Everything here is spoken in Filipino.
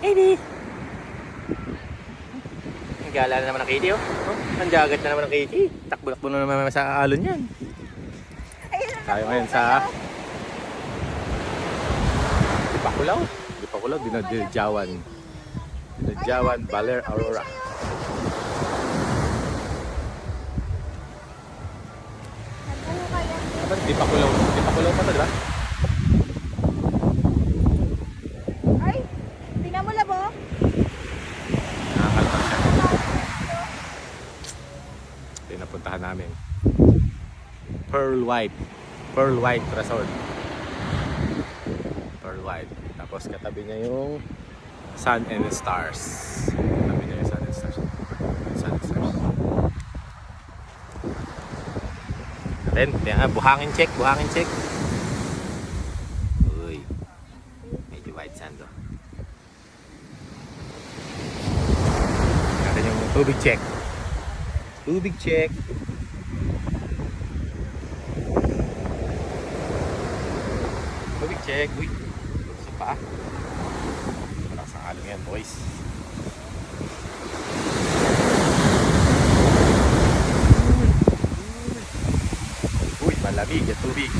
Katie! Ang gala na naman ng Katie, oh. Ang jagat na naman ng Katie. Takbo-takbo na naman sa alon yan. Tayo ngayon sa Dipakulaw. Dinadjawan. Dinadjawan, Baler, Aurora. Dipakulaw pa to, di ba? Ay, tingnan mo labo. Nakakalpak siya. Ito yung napuntahan namin. Pearl White Resort. Pearl White. Tapos katabi niya yung Sun and Stars. Katabi niya yung Sun and Stars. Sun and Stars. Then, buhangin check. Uy. Medyo white sand, oh. Natin yung tubig check. Tubig check. Uy, sa paa. Parang sa halong yan, boys. Uy, malamig yung tubig.